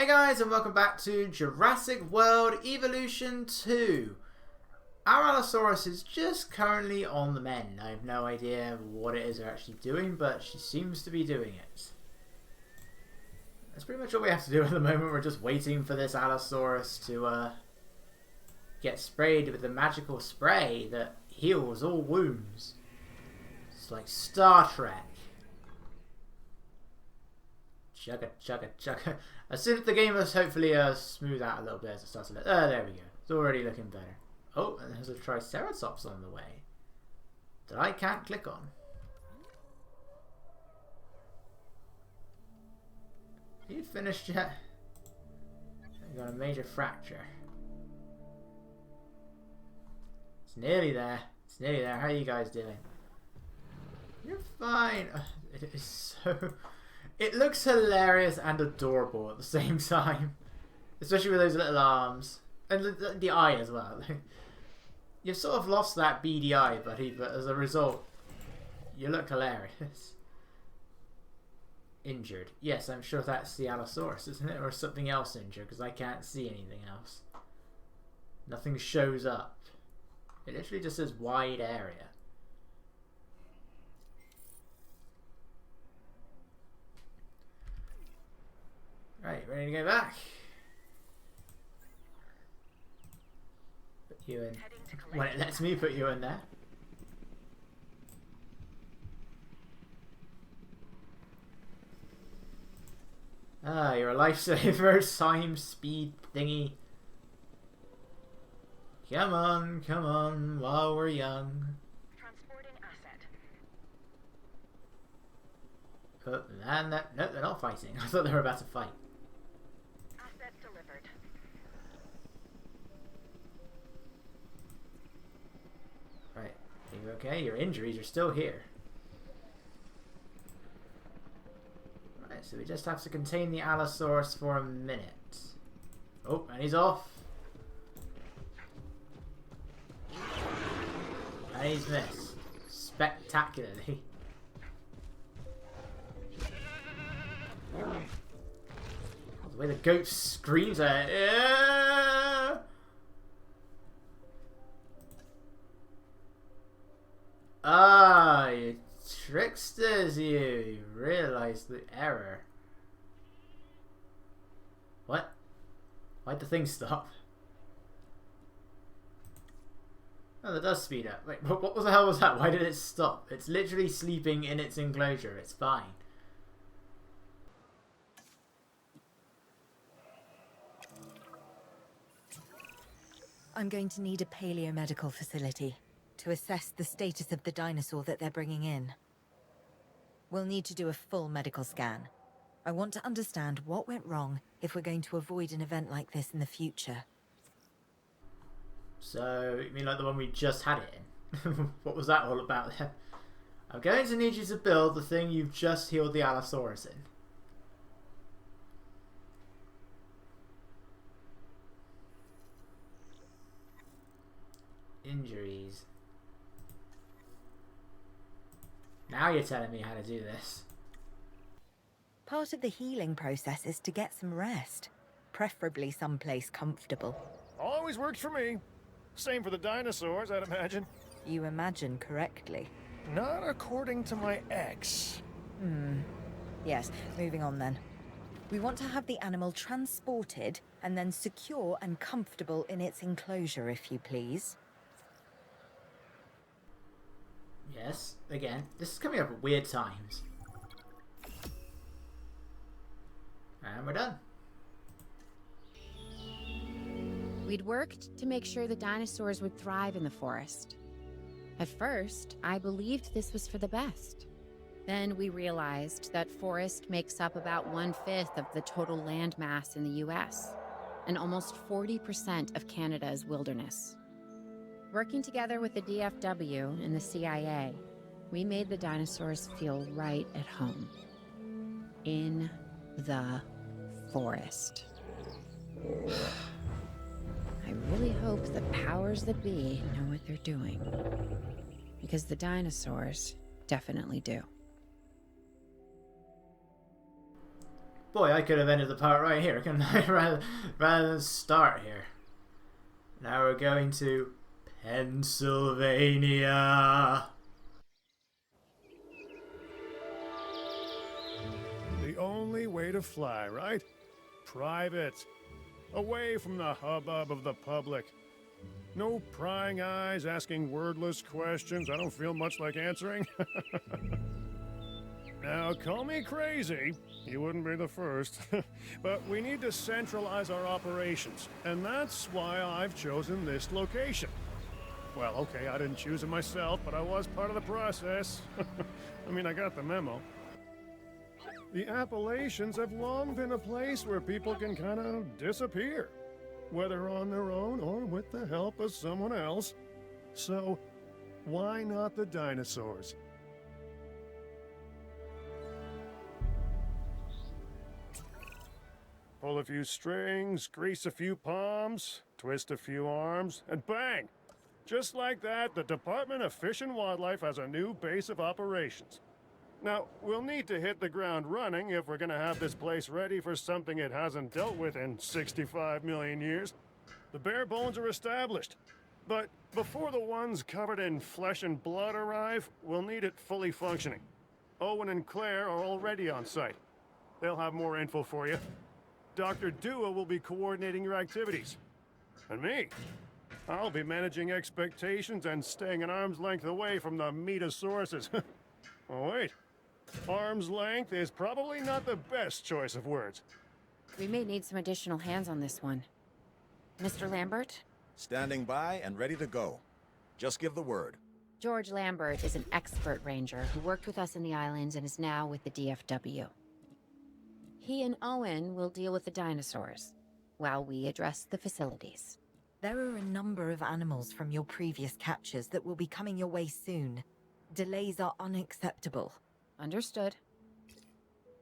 guys, and welcome back to Jurassic World Evolution 2. Our Allosaurus is just currently on the mend. I have no idea what it is they're actually doing, but she seems to be doing it. That's pretty much all we have to do at the moment. We're just waiting for this Allosaurus to get sprayed with the magical spray that heals all wounds. It's like Star Trek. Chugga, chugga, chugga. As soon as the game has hopefully smooth out a little bit as it starts to look. There we go. It's already looking better. Oh, and there's a Triceratops on the way that I can't click on. Are you finished yet? I got a major fracture. It's nearly there. It's nearly there. How are you guys doing? You're fine. It is so... It looks hilarious and adorable at the same time. Especially with those little arms. And the eye as well. You've sort of lost that beady eye, buddy, but as a result, you look hilarious. Injured. Yes, I'm sure that's the Allosaurus, isn't it? Or something else injured, because I can't see anything else. Nothing shows up. It literally just says wide area. Right, ready to go back? Put you in. When it lets me put you in there. Ah, you're a lifesaver, time, speed, thingy. Come on, while we're young. Transporting asset. Oh, and no, they're not fighting. I thought they were about to fight. Asset delivered. Right, are you okay? Your injuries are still here. Right, so we just have to contain the Allosaurus for a minute. Oh, and he's off. And he's missed. Spectacularly. The way the goat screams at it. Yeah! Ah, you tricksters, you realised the error. What? Why'd the thing stop? Oh, that does speed up. Wait, what the hell was that? Why did it stop? It's literally sleeping in its enclosure. It's fine. I'm going to need a paleomedical facility to assess the status of the dinosaur that they're bringing in. We'll need to do a full medical scan. I want to understand what went wrong if we're going to avoid an event like this in the future. So, you mean like the one we just had it in? What was that all about then? I'm going to need you to build the thing you've just healed the Allosaurus in. Injuries. Now you're telling me how to do this. Part of the healing process is to get some rest, preferably someplace comfortable. Always works for me. Same for the dinosaurs, I'd imagine. You imagine correctly. Not according to my ex. Yes, moving on then. We want to have the animal transported and then secure and comfortable in its enclosure, if you please. Yes, again, this is coming up at weird times. And we're done. We'd worked to make sure the dinosaurs would thrive in the forest. At first, I believed this was for the best. Then we realized that forest makes up about 1/5 of the total land mass in the US, and almost 40% of Canada's wilderness. Working together with the DFW and the CIA, we made the dinosaurs feel right at home. In the forest. I really hope the powers that be know what they're doing. Because the dinosaurs definitely do. Boy, I could have ended the part right here, couldn't I? rather than start here. Now we're going to Pennsylvania. The only way to fly, right? Private. Away from the hubbub of the public. No prying eyes asking wordless questions I don't feel much like answering. Now, call me crazy. You wouldn't be the first. But we need to centralize our operations, and that's why I've chosen this location. Well, okay, I didn't choose it myself, but I was part of the process. I mean, I got the memo. The Appalachians have long been a place where people can kind of disappear, whether on their own or with the help of someone else. So, why not the dinosaurs? Pull a few strings, grease a few palms, twist a few arms, and bang! Just like that, the Department of Fish and Wildlife has a new base of operations. Now, we'll need to hit the ground running if we're gonna have this place ready for something it hasn't dealt with in 65 million years. The bare bones are established. But before the ones covered in flesh and blood arrive, we'll need it fully functioning. Owen and Claire are already on site. They'll have more info for you. Dr. Dua will be coordinating your activities. And me, I'll be managing expectations and staying an arm's length away from the metosauruses. Oh, wait. Arm's length is probably not the best choice of words. We may need some additional hands on this one. Mr. Lambert? Standing by and ready to go. Just give the word. George Lambert is an expert ranger who worked with us in the islands and is now with the DFW. He and Owen will deal with the dinosaurs, while we address the facilities. There are a number of animals from your previous captures that will be coming your way soon. Delays are unacceptable. Understood.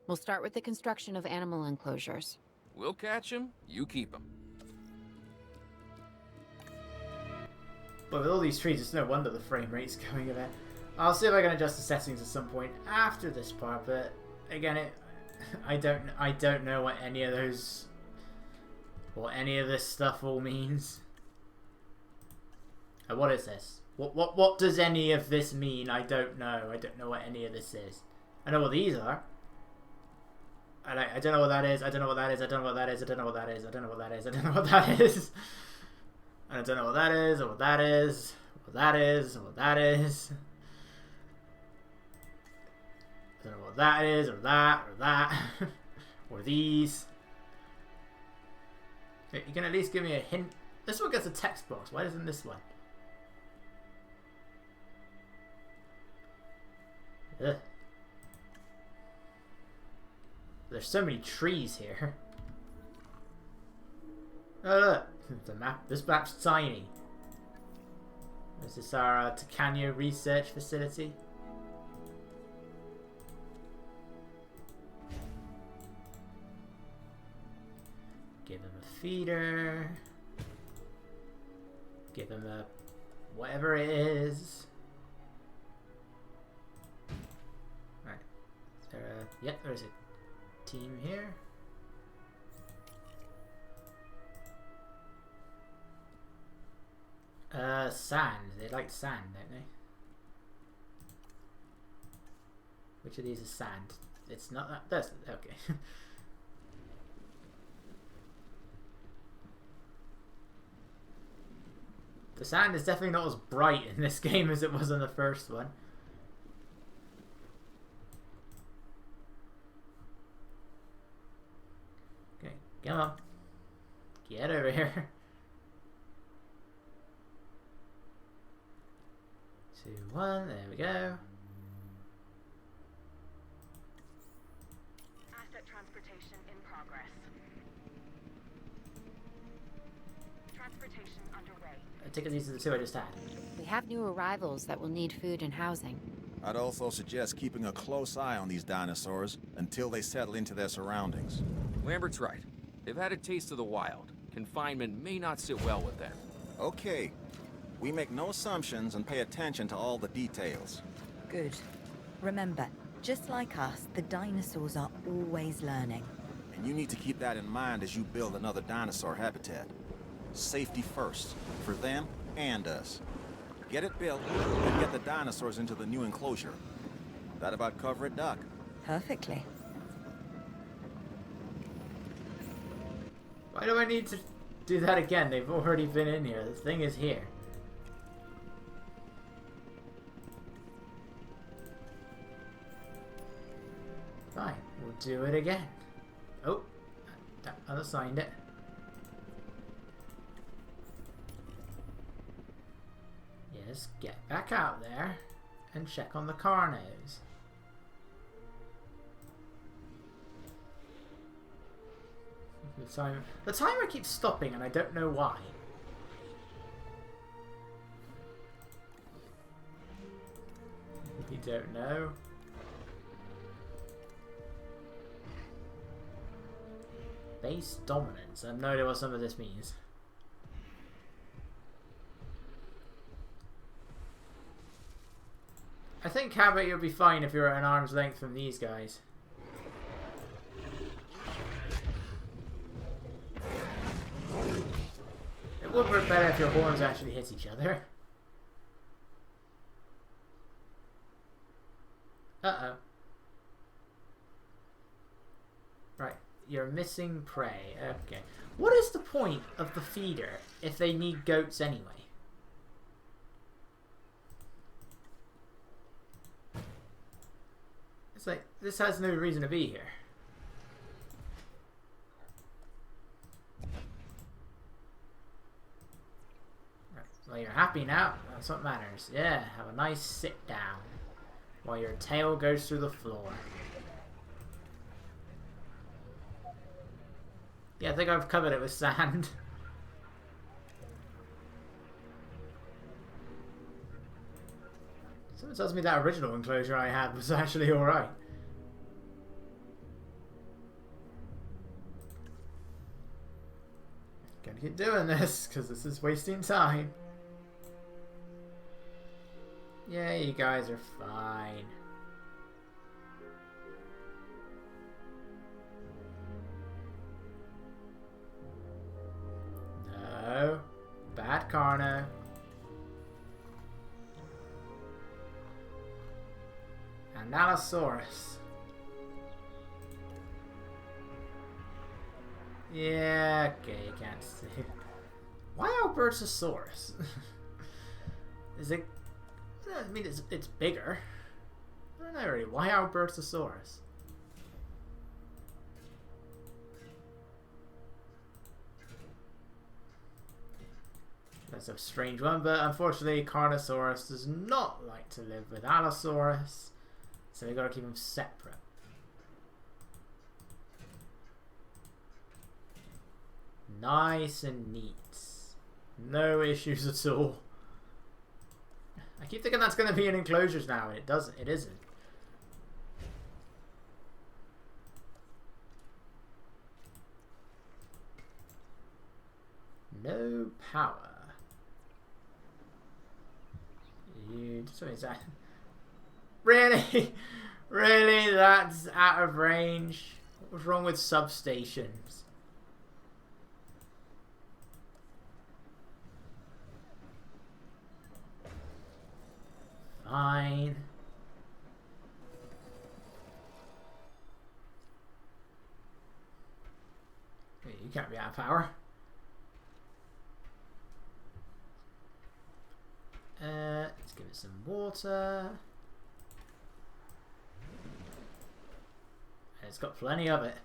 We'll start with the construction of animal enclosures. We'll catch him, you keep him. But with all these trees, it's no wonder the frame rate's going a bit. I'll see if I can adjust the settings at some point after this part, but again, I don't know what any of those, what any of this stuff all means. What is this? What does any of this mean? I don't know. I don't know what any of this is. I know what these are. I don't know what that is. I don't know what that is. I don't know what that is. I don't know what that is. I don't know what that is. I don't know what that is. And I don't know what that is, or what that is, what that is, or what that is. I don't know what that is, or that, or these. You can at least give me a hint. This one gets a text box. Why doesn't this one? Ugh. There's so many trees here. Oh look, the map. This map's tiny. Is this our Tacania research facility? Give him a feeder. Give him a whatever it is. Right. Is there a... Yep, there's a team here. Sand. They like sand, don't they? Which of these is sand? It's not that. That's okay. The sand is definitely not as bright in this game as it was in the first one. Okay, come on. Get over here. 2, 1, there we go. Asset transportation in progress. Transportation underway. I take it these are the two I just had. We have new arrivals that will need food and housing. I'd also suggest keeping a close eye on these dinosaurs until they settle into their surroundings. Lambert's right. They've had a taste of the wild. Confinement may not sit well with them. Okay. We make no assumptions and pay attention to all the details. Good. Remember, just like us, the dinosaurs are always learning. And you need to keep that in mind as you build another dinosaur habitat. Safety first, for them and us. Get it built, and get the dinosaurs into the new enclosure. That about cover it, Doc? Perfectly. Why do I need to do that again? They've already been in here. The thing is here. Fine, we'll do it again. Oh, that unassigned it. Yes, get back out there and check on the carnos. The timer keeps stopping and I don't know why. We don't know. Base dominance. I have no idea what some of this means. I think Cabot, you'll be fine if you're at an arm's length from these guys. It would work better if your horns actually hit each other. Uh-oh. Right, you're missing prey. Okay. What is the point of the feeder if they need goats anyway? It's like, this has no reason to be here. Right, well, you're happy now. That's what matters. Yeah, have a nice sit down while your tail goes through the floor. Yeah, I think I've covered it with sand. Someone tells me that original enclosure I had was actually alright. Gotta keep doing this, because this is wasting time. Yeah, you guys are fine. No. Bad Carno. Analosaurus. Yeah, okay, you can't see. Why Albertosaurus? Is it... I mean, it's bigger. I don't know really. Why Albertosaurus? That's a strange one, but unfortunately Carnosaurus does not like to live with Allosaurus, so we've got to keep them separate. Nice and neat. No issues at all. I keep thinking that's going to be in enclosures now, and it doesn't. It isn't. No power. You just what is that? Really? Really? That's out of range? What's wrong with substations? Fine. Hey, you can't be out of power. Let's give it some water. It's got plenty of it.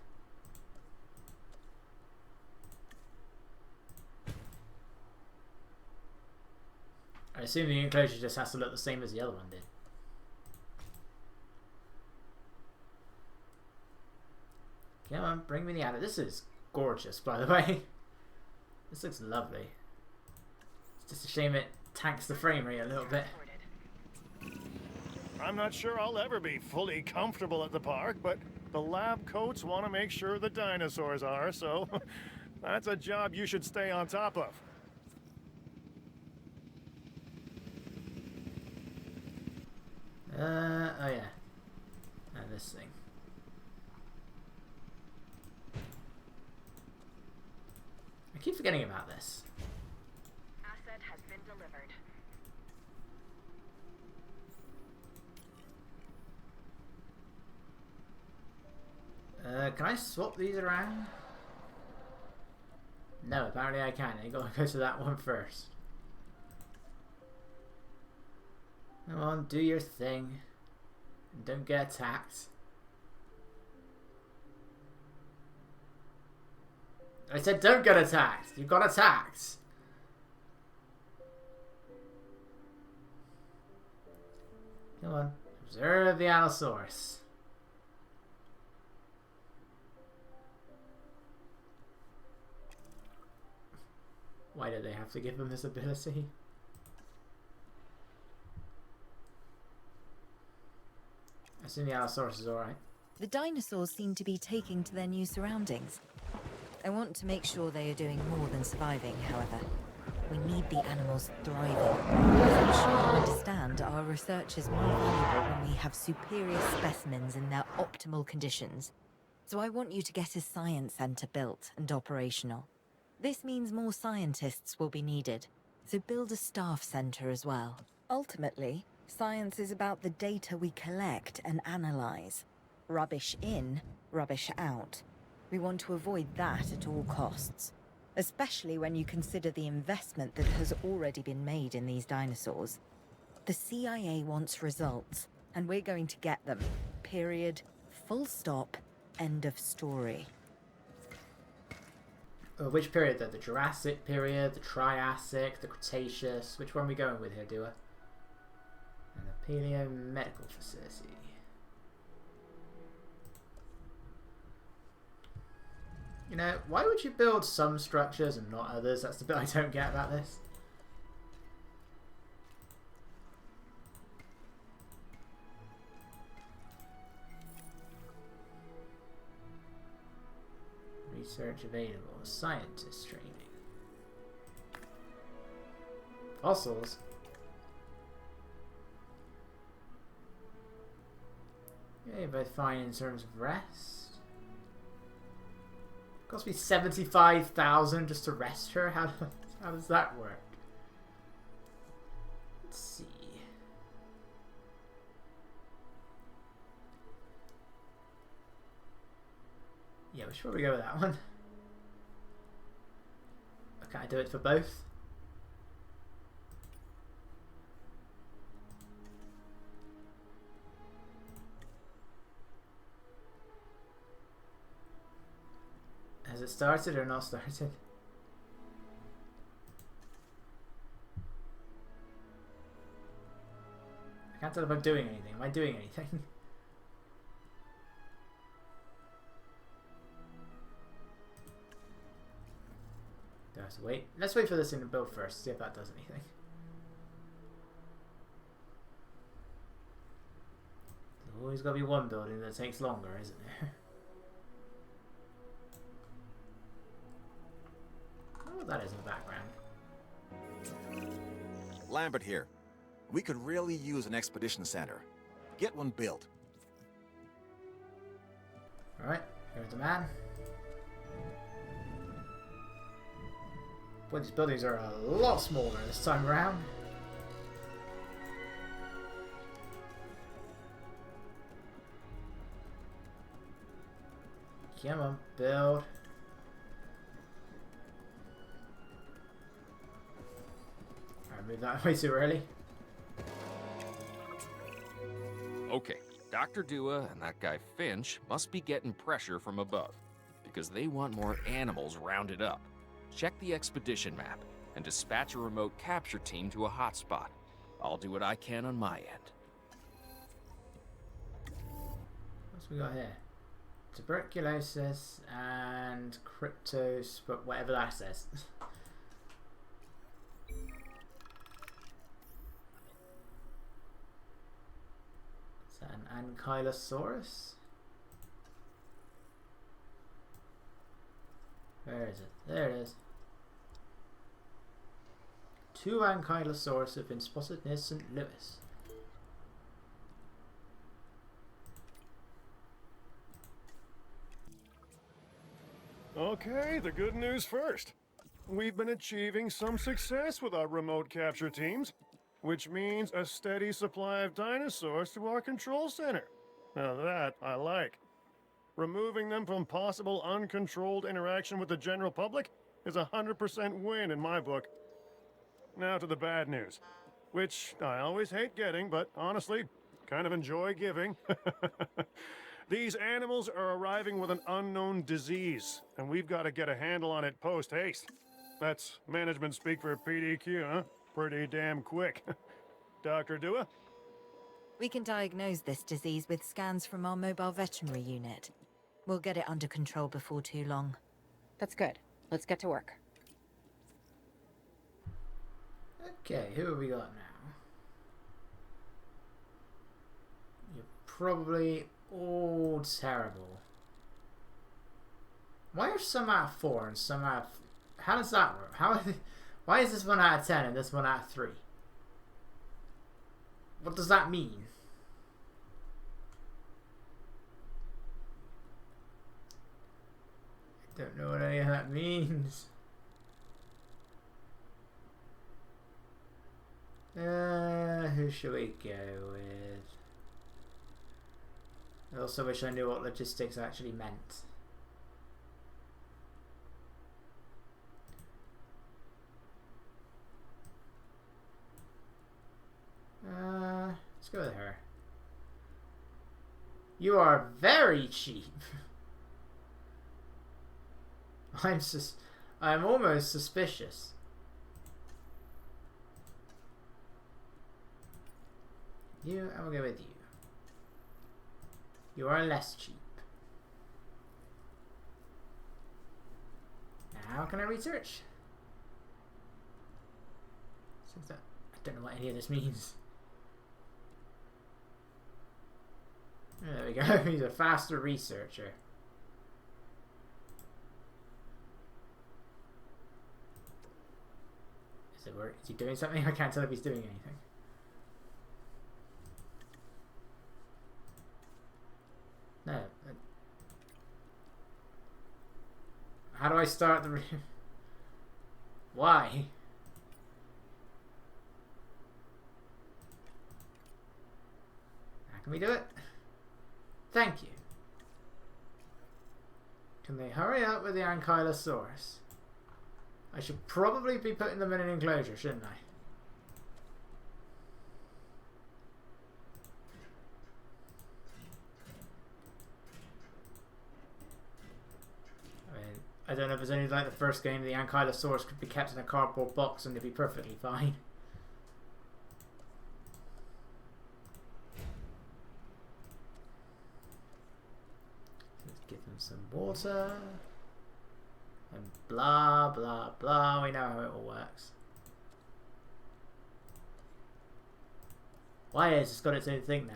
I assume the enclosure just has to look the same as the other one did. Come on, bring me the adder. This is gorgeous, by the way. This looks lovely. It's just a shame it tanks the frame rate a little bit. I'm not sure I'll ever be fully comfortable at the park, but the lab coats want to make sure the dinosaurs are, so that's a job you should stay on top of. Oh yeah. And this thing. keep forgetting about this. Asset has been delivered. Can I swap these around? No, apparently I can't. I gotta go to that one first. Come on, do your thing. And don't get attacked. I said don't get attacked. You got attacked. Come on. Observe the Allosaurus. Why did they have to give them this ability? I assume the Allosaurus is alright. The dinosaurs seem to be taking to their new surroundings. I want to make sure they are doing more than surviving, however. We need the animals thriving. As I'm sure you understand, our research is more valuable when we have superior specimens in their optimal conditions. So I want you to get a science center built and operational. This means more scientists will be needed, so build a staff center as well. Ultimately, science is about the data we collect and analyze. Rubbish in, rubbish out. We want to avoid that at all costs, especially when you consider the investment that has already been made in these dinosaurs. The CIA wants results, and we're going to get them. Period. Full stop. End of story. Which period though? The Jurassic period, the Triassic, the Cretaceous? Which one are we going with here, Dua? And the Paleomedical Facility. You know, why would you build some structures and not others? That's the bit I don't get about this. Research available. Scientist training. Fossils. Yeah, both fine in terms of rest. Cost me 75,000 just to rest her. How does that work? Let's see. Yeah, we should probably go with that one. Can I do it for both? Has it started or not started? I can't tell if I'm doing anything. Am I doing anything? Do I have to wait? Let's wait for this thing to build first, see if that does anything. There's always got to be one building that takes longer, isn't there? Oh, that is in the background. Lambert here. We could really use an expedition center. Get one built. Alright, here's the man. Boy, these buildings are a lot smaller this time around. Come on, build. I moved that way too early. Okay, Dr. Dua and that guy Finch must be getting pressure from above, because they want more animals rounded up. Check the expedition map and dispatch a remote capture team to a hotspot. I'll do what I can on my end. What's we got here? Tuberculosis and whatever that says. Is that an Ankylosaurus? Where is it? There it is. 2 Ankylosaurus have been spotted near St. Louis. Okay, the good news first. we've been achieving some success with our remote capture teams, which means a steady supply of dinosaurs to our control center. Now that I like. Removing them from possible uncontrolled interaction with the general public is a 100% win in my book. Now to the bad news, which I always hate getting, but honestly, kind of enjoy giving. These animals are arriving with an unknown disease, and we've got to get a handle on it post-haste. That's management speak for PDQ, huh? Pretty damn quick. Dr. Dua? We can diagnose this disease with scans from our mobile veterinary unit. We'll get it under control before too long. That's good. Let's get to work. Okay, who have we got now? You're probably all terrible. Why are some out of 4 and some out of... How does that work? Why is this 1 out of 10 and this 1 out of 3? What does that mean? I don't know what any of that means. Who should we go with? I also wish I knew what logistics actually meant. Let's go with her. You are very cheap. I'm almost suspicious. You, I will go with you. You are less cheap. Now, how can I research? Since I don't know what any of this means. There we go. He's a faster researcher. Is it work? Is he doing something? I can't tell if he's doing anything. No. How do I start the... Why? How can we do it? Thank you. Can they hurry up with the Ankylosaurus? I should probably be putting them in an enclosure, shouldn't I? I don't know if it's only like the first game, the Ankylosaurus could be kept in a cardboard box and they'd be perfectly fine. Let's give them some water. And blah, blah, blah. We know how it all works. Why is it's got its own thing now?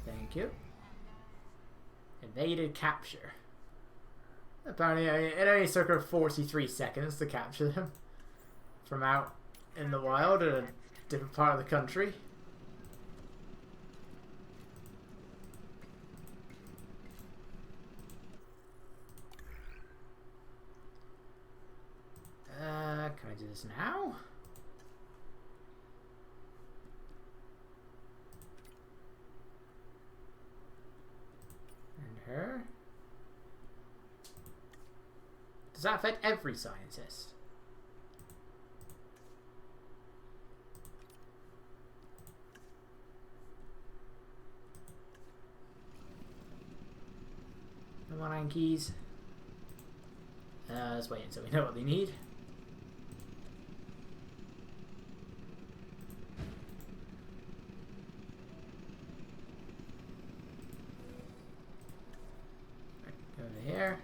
Thank you. Evaded capture. Apparently it only took her 43 seconds to capture them from out in the wild in a different part of the country. Can I do this now? And her? Does that affect every scientist? Come on, Ankies. Let's wait until we know what they need. Go to here.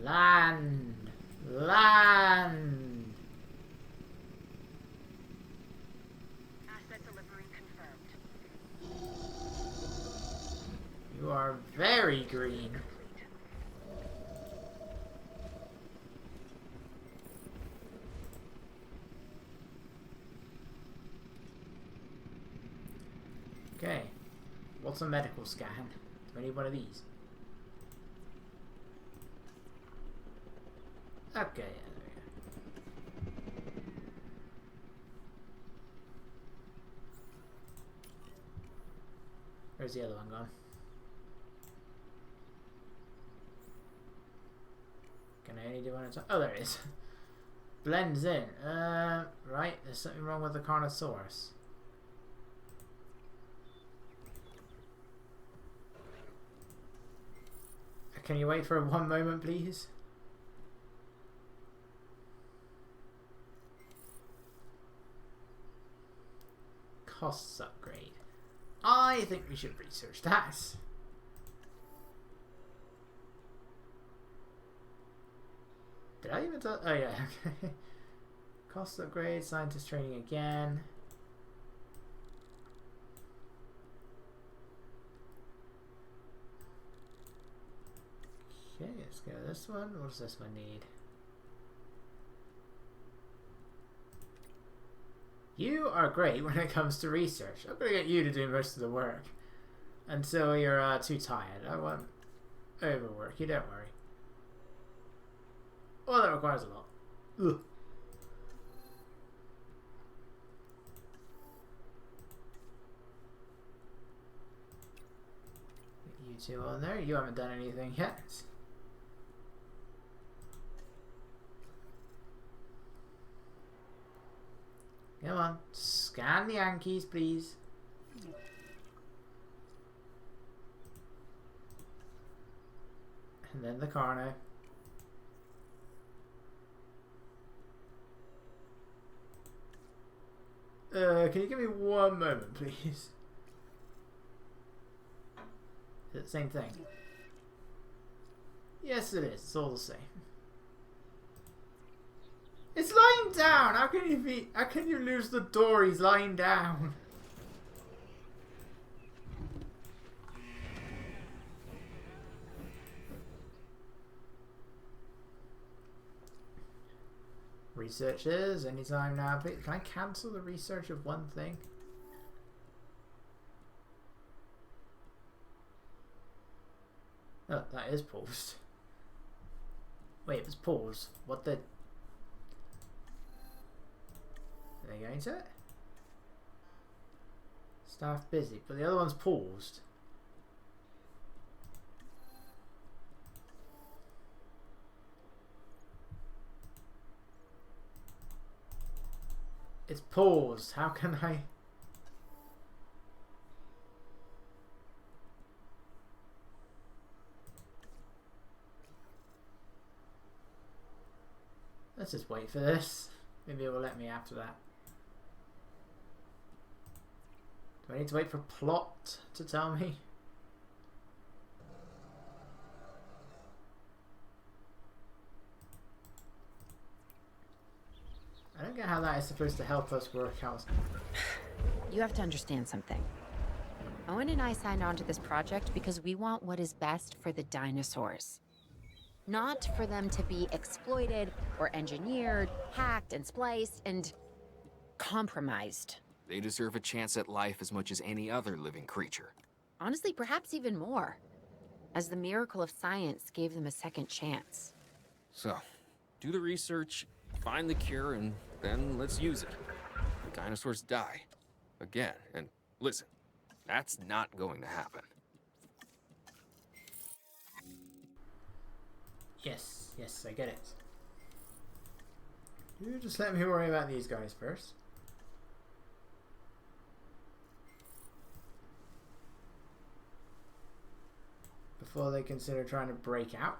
Land! Land! Asset delivery confirmed. You are very green. Okay. What's a medical scan? Do I need one of these? Okay, yeah, there we go. Where's the other one gone? Can I only do one at a time? Oh, there it is. Blends in. Right, there's something wrong with the Carnosaurus. Can you wait for one moment, please? Costs upgrade. I think we should research that. Did I even tell? Oh yeah, okay. Cost upgrade, scientist training again. Okay, let's go this one. What does this one need? You are great when it comes to research. I'm gonna get you to do most of the work until you're too tired. I won't overwork you, don't worry. Oh, that requires a lot. Ugh. Get you two on there. You haven't done anything yet. Come on, scan the Yankees, please. And then the Carno. Can you give me one moment, please? Is it the same thing? Yes, it is. It's all the same. It's lying down. How can you be? How can you lose the door? He's lying down. Researchers, anytime now. Please. Can I cancel the research of one thing? Oh, that is paused. Wait, it was paused. What the? Are they going to it? Staff busy, but the other one's paused. It's paused. How can I? Let's just wait for this. Maybe it will let me after that. Do I need to wait for plot to tell me? I don't get how that is supposed to help us work out. You have to understand something. Owen and I signed on to this project because we want what is best for the dinosaurs. Not for them to be exploited or engineered, hacked and spliced and compromised. They deserve a chance at life as much as any other living creature. Honestly, perhaps even more, as the miracle of science gave them a second chance. So, do the research, find the cure, and then let's use it. The dinosaurs die. Again. And listen, that's not going to happen. Yes, yes, I get it. You just let me worry about these guys first. Before they consider trying to break out.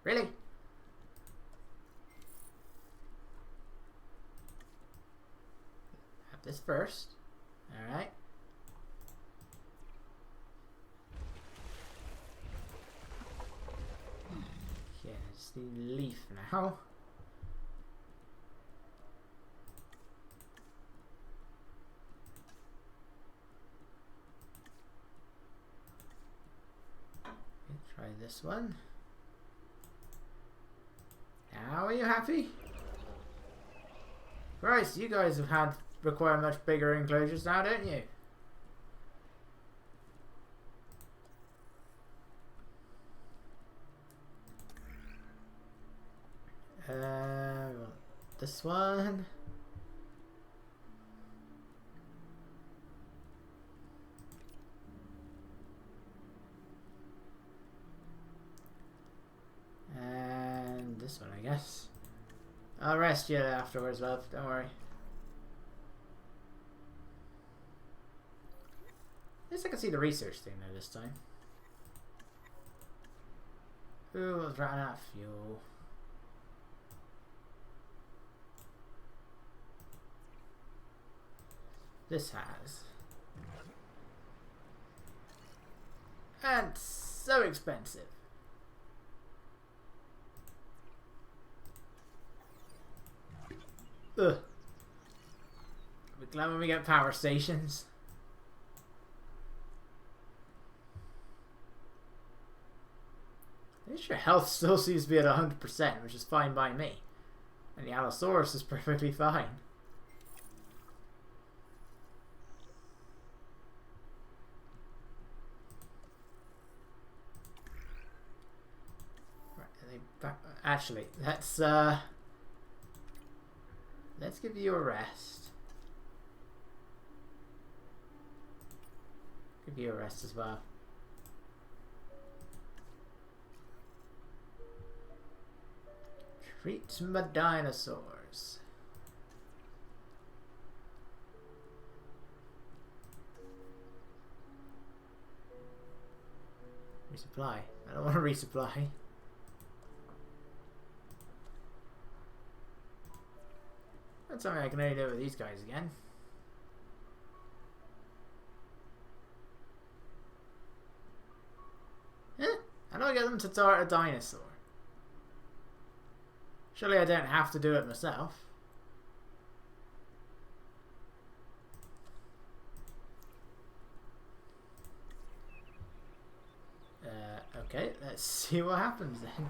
Really? Have this first. Alright. Yeah, just the leaf now. Try this one. Now, are you happy? Christ, you guys have had require much bigger enclosures now, don't you? This one. And this one, I guess. I'll rest you afterwards, love. Don't worry. At least I can see the research thing there this time. Ooh, I was running out of fuel. This has. And so expensive. Ugh. We're glad when we get power stations. At least your health still seems to be at 100%, which is fine by me. And the Allosaurus is perfectly fine. Actually, let's give you a rest. Give you a rest as well. Treat my dinosaurs. Resupply. I don't want to resupply. That's something I can only do with these guys again. How do I get them to start a dinosaur? Surely I don't have to do it myself. Okay, let's see what happens then.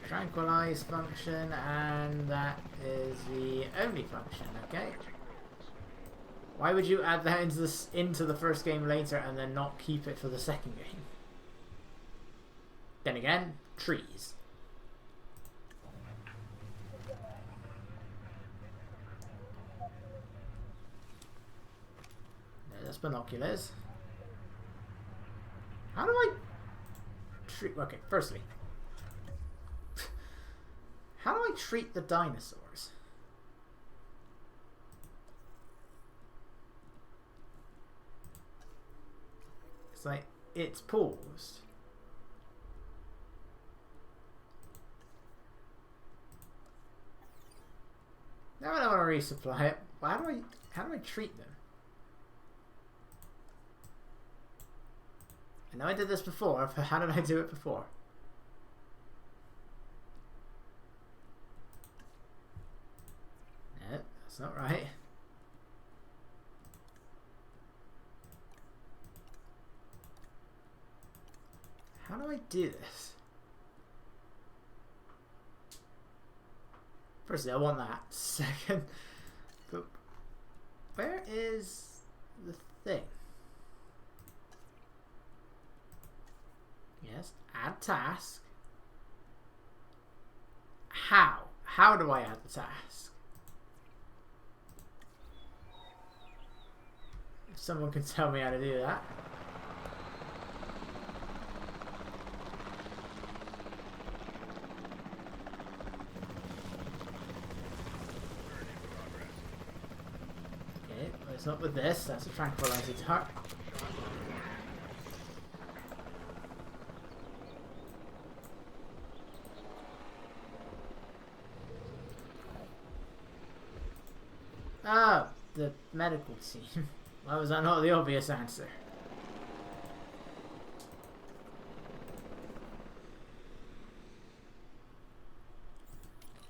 Tranquilize function, and that is the only function. Okay. Why would you add that into the first game later and then not keep it for the second game? Then again, trees. There's binoculars. How do I treat? Okay, firstly. How do I treat the dinosaurs? It's like, it's paused. Now I don't want to resupply it. How do I treat them? I know I did this before, but how did I do it before? That's not right. How do I do this? Firstly, I want that. Second, but where is the thing? Yes, add task. How? How do I add the task? If someone can tell me how to do that. Okay, well, it's not with this. That's a tranquilizer dart. Ah, the medical team. Why was that not the obvious answer?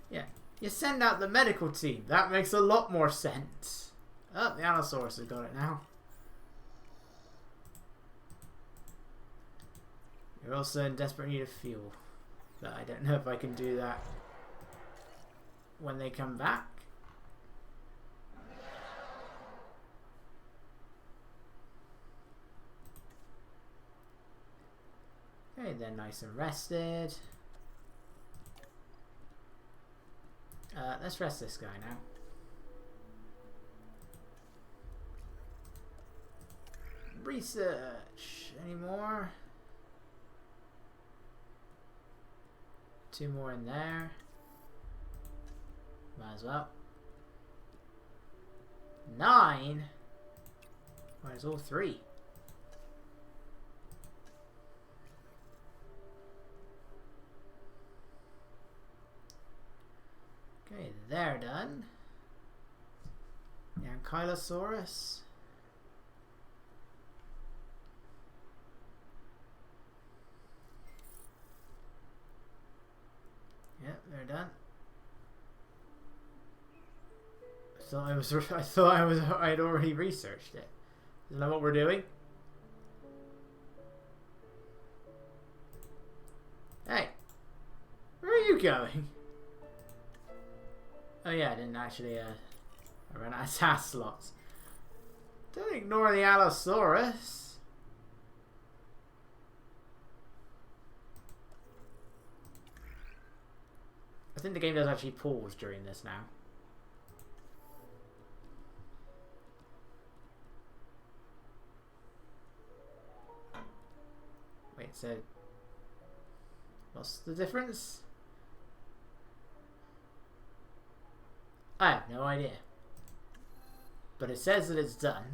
Yeah, you send out the medical team. That makes a lot more sense. Oh, the Allosaurus has got it now. You're also in desperate need of fuel. But I don't know if I can do that when they come back. Okay, they're nice and rested. Let's rest this guy now. Research. Any more? 2 more in there. Might as well. 9? Where's all 3? Okay, they're done. The Ankylosaurus. Yep, they're done. I'd already researched it. Isn't that what we're doing? Hey, where are you going? Oh yeah, I didn't actually, I ran out of task slots. Don't ignore the Allosaurus. I think the game does actually pause during this now. Wait, so what's the difference? I have no idea. But it says that it's done.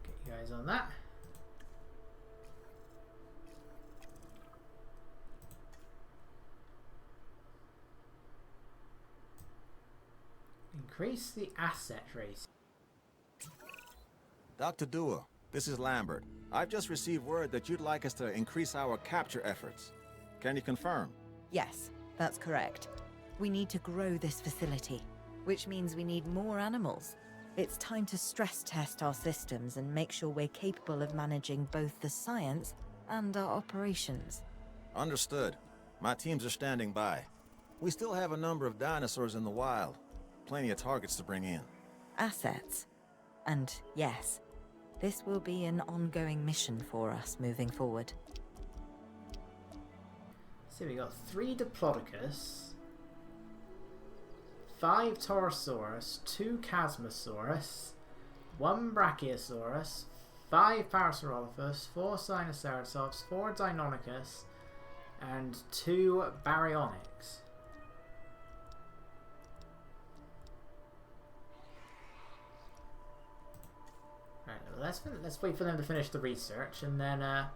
Get you guys on that. Increase the asset race. Dr. Dua, this is Lambert. I've just received word that you'd like us to increase our capture efforts. Can you confirm? Yes, that's correct. We need to grow this facility, which means we need more animals. It's time to stress test our systems and make sure we're capable of managing both the science and our operations. Understood. My teams are standing by. We still have a number of dinosaurs in the wild. Plenty of targets to bring in. Assets. And yes, this will be an ongoing mission for us moving forward. So we got 3 Diplodocus, 5 Torosaurus, 2 Chasmosaurus, 1 Brachiosaurus, 5 Parasaurolophus, 4 Sinoceratops, 4 Deinonychus, and 2 Baryonyx. Right, well, let's wait for them to finish the research, and then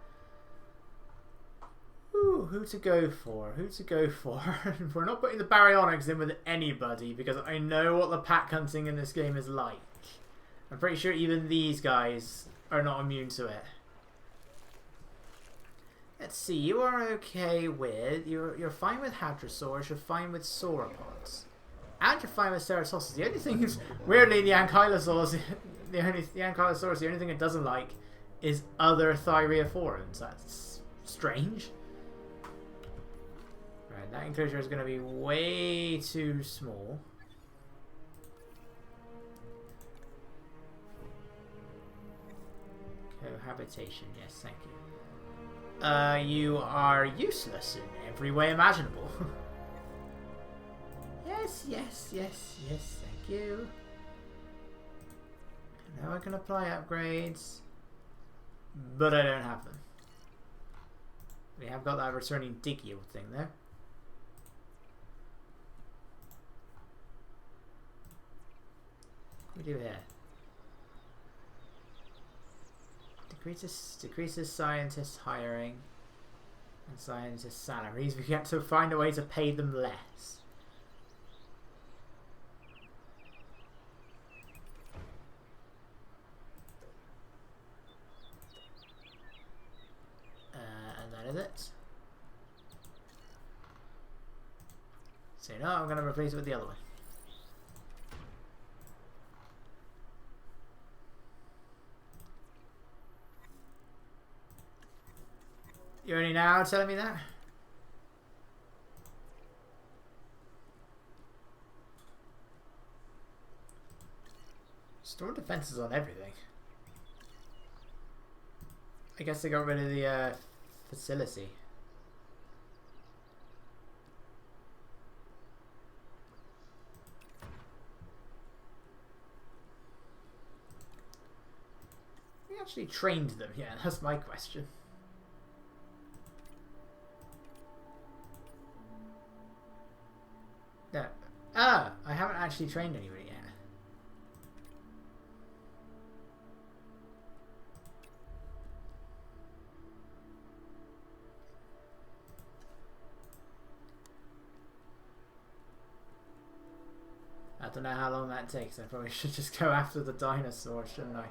who to go for? Who to go for? We're not putting the Baryonyx in with anybody because I know what the pack hunting in this game is like. I'm pretty sure even these guys are not immune to it. Let's see. You are okay with you're fine with hadrosaurs. You're fine with sauropods, and you're fine with ceratopsids. The only thing is weirdly the Ankylosaurus. The Ankylosaurus. The only thing it doesn't like is other Thyreophorans. That's strange. Right, that enclosure is going to be way too small. Cohabitation, yes, thank you. You are useless in every way imaginable. Yes, thank you. Now I can apply upgrades, but I don't have them. We have got that returning dig yield thing there. What do we do here? Decreases scientists hiring and scientists salaries. We have to find a way to pay them less. And that is it. So no, I'm going to replace it with the other one. You're only now telling me that? Store defenses on everything. I guess they got rid of the facility. We actually trained them, yeah, that's my question. No. Ah, I haven't actually trained anybody yet. I don't know how long that takes. I probably should just go after the dinosaur, shouldn't I?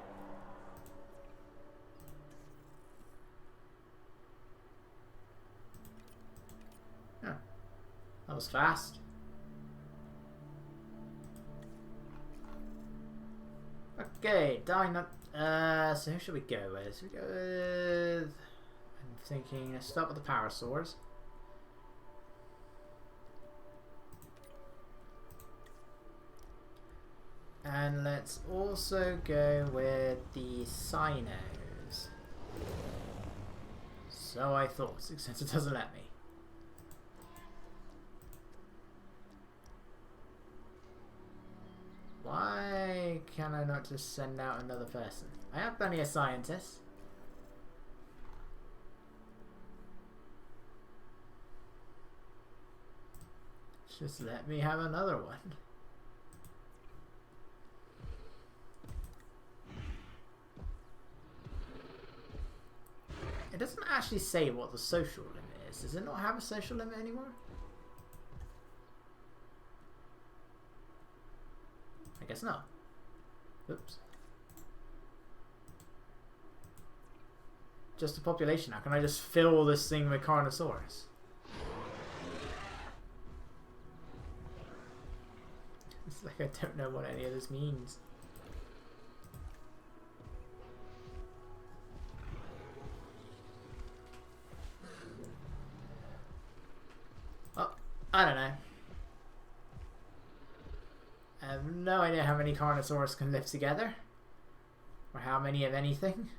Huh. That was fast. Okay, so who should we go with? Should we go with... I'm thinking, let's start with the parasaurs. And let's also go with the Sinos. So I thought, since it doesn't let me. Why can I not just send out another person? I have plenty of scientists. Just let me have another one. It doesn't actually say what the social limit is. Does it not have a social limit anymore? I guess not. Oops. Just the population now. Can I just fill this thing with Carnosaurus? It's like I don't know what any of this means. Oh, I don't know. I have no idea how many Carnosaurus can live together. Or how many of anything.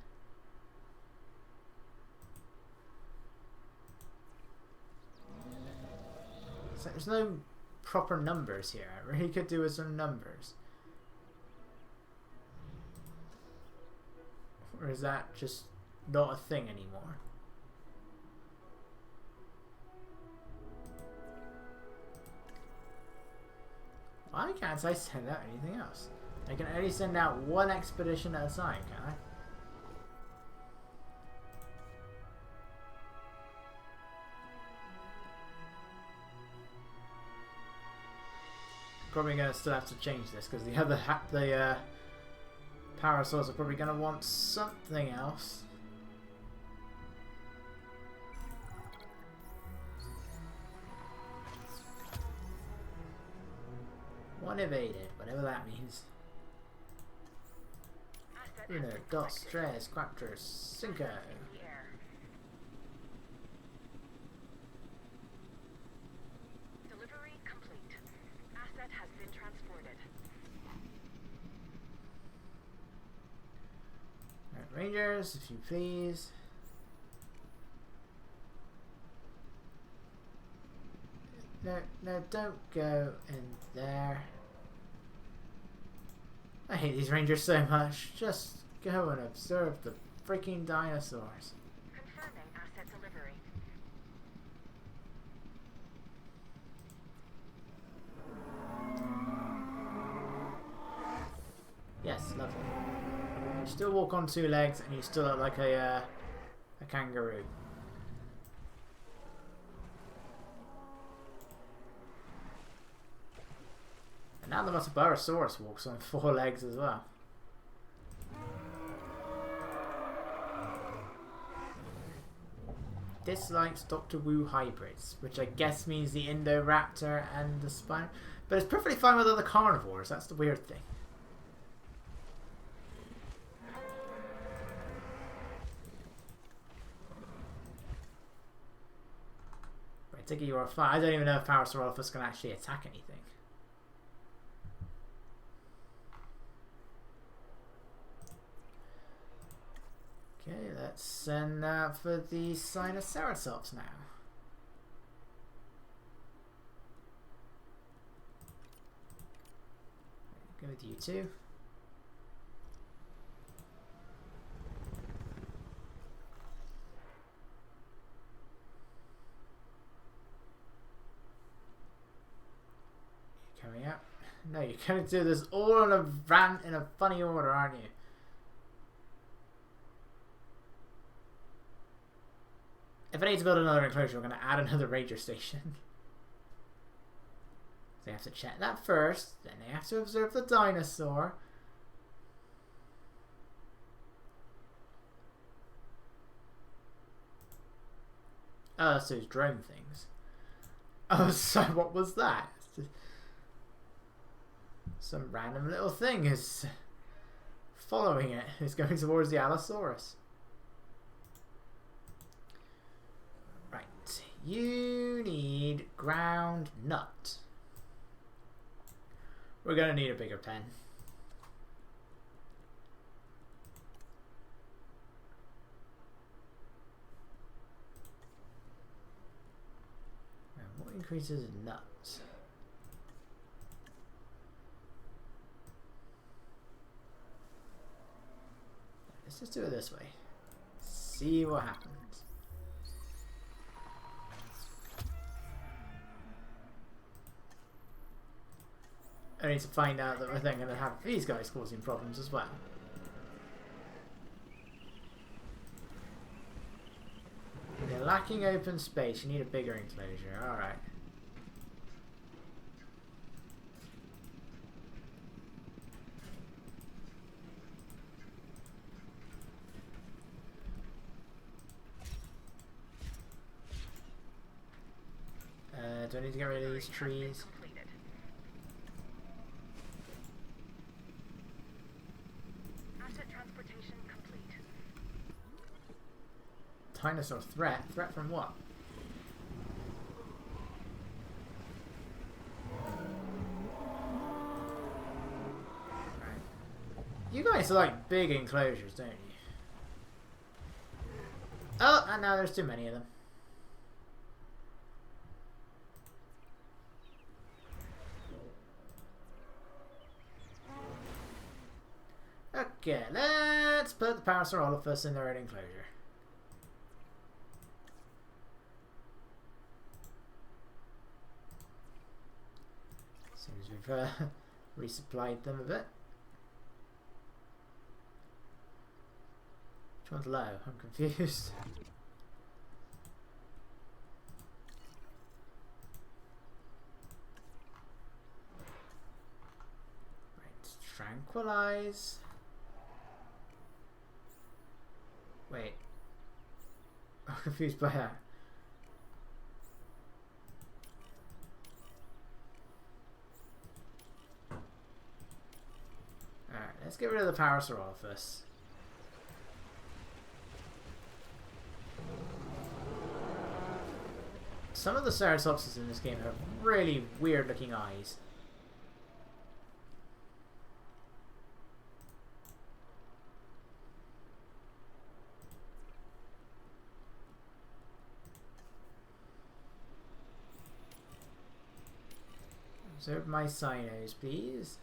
So there's no proper numbers here. I really could do with some numbers. Or is that just not a thing anymore? Why can't I send out anything else? I can only send out one expedition at a time, can I? Probably gonna still have to change this because the other parasaurs are probably gonna want something else. One evaded, whatever that means. Uno, dos, tres, cuatro, cinco. Delivery complete. Asset has been transported. Alright, Rangers, if you please. No, no, don't go in there. I hate these Rangers so much. Just go and observe the freaking dinosaurs. Confirming asset delivery. Yes, lovely. You still walk on two legs and you still look like a kangaroo. And now the Mosasaurus walks on four legs as well. dislikes Dr. Wu hybrids, which I guess means the Indoraptor and the Spino. But it's perfectly fine with other carnivores. That's the weird thing. Right, take it you are fine. I don't even know if Parasaurolophus can actually attack anything. Okay, let's send out for the Sinoceratops now. Go with you two. You coming up? No, you're going to do this all in a funny order, aren't you? If I need to build another enclosure, we're going to add another ranger station. They have to check that first, then they have to observe the dinosaur. Oh, that's those drone things. Oh, so what was that? Some random little thing is following it. It's going towards the Allosaurus. Right, you need ground nut. We're going to need a bigger pen. Now, what increases nuts? Let's just do it this way. See what happens. I need to find out that we're then going to have these guys causing problems as well. You're lacking open space. You need a bigger enclosure. Alright. Do I need to get rid of these trees? Dinosaur threat? Threat from what? Right. You guys like big enclosures, don't you? Oh, and now there's too many of them. Okay, let's put the Parasaurolophus in their own enclosure. Seems we've resupplied them a bit. Which one's low? I'm confused. Right, tranquilize. Wait. I'm confused by that. Alright, let's get rid of the Parasaurolophus. Some of the Ceratopses in this game have really weird looking eyes. Observe my sinos, please.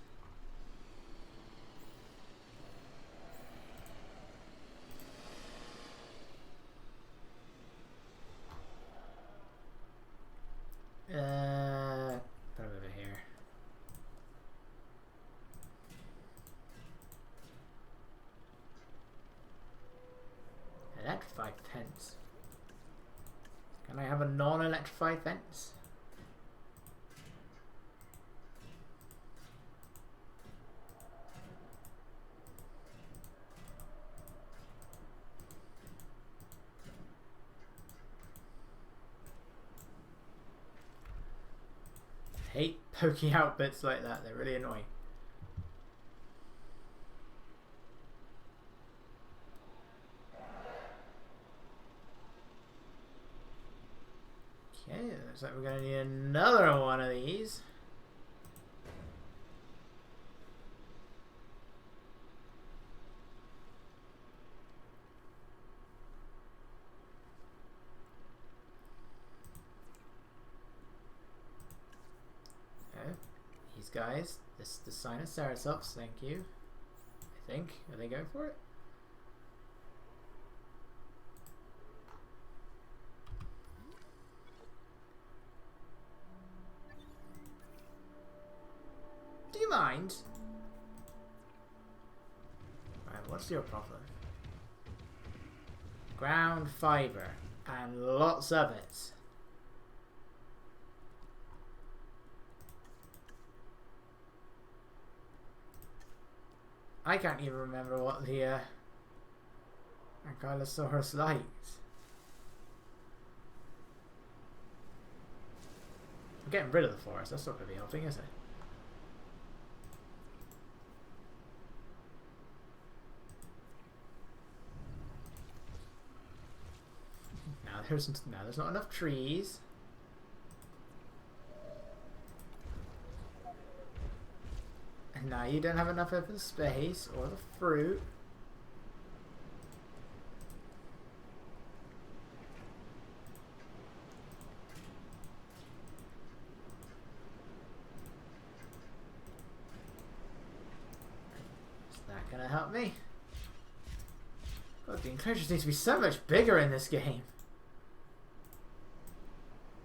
Put it over here. Electrified fence. Can I have a non-electrified fence? poking out bits like that. They're really annoying. Okay, looks like we're going to need another one of these. These guys, this the Sinoceratops, thank you. I think. Are they going for it? Do you mind? Right, what's your problem? Ground fiber and lots of it. I can't even remember what the Ankylosaurus liked. I'm getting rid of the forest, that's not going to be helping, is it? Now there's not enough trees. And now you don't have enough open space or the fruit. Is that gonna help me? God, the enclosures need to be so much bigger in this game.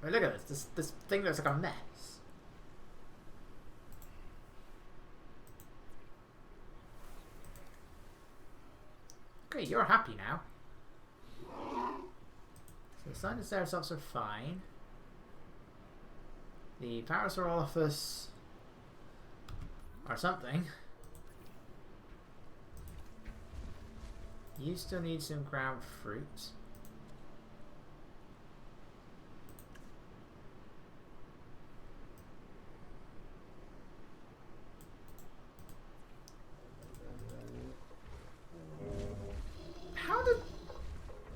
I mean, look at this. This thing looks like a mess. Okay, you're happy now. So the Sinoceratops are fine. The Parasaurolophus are something. You still need some ground fruit.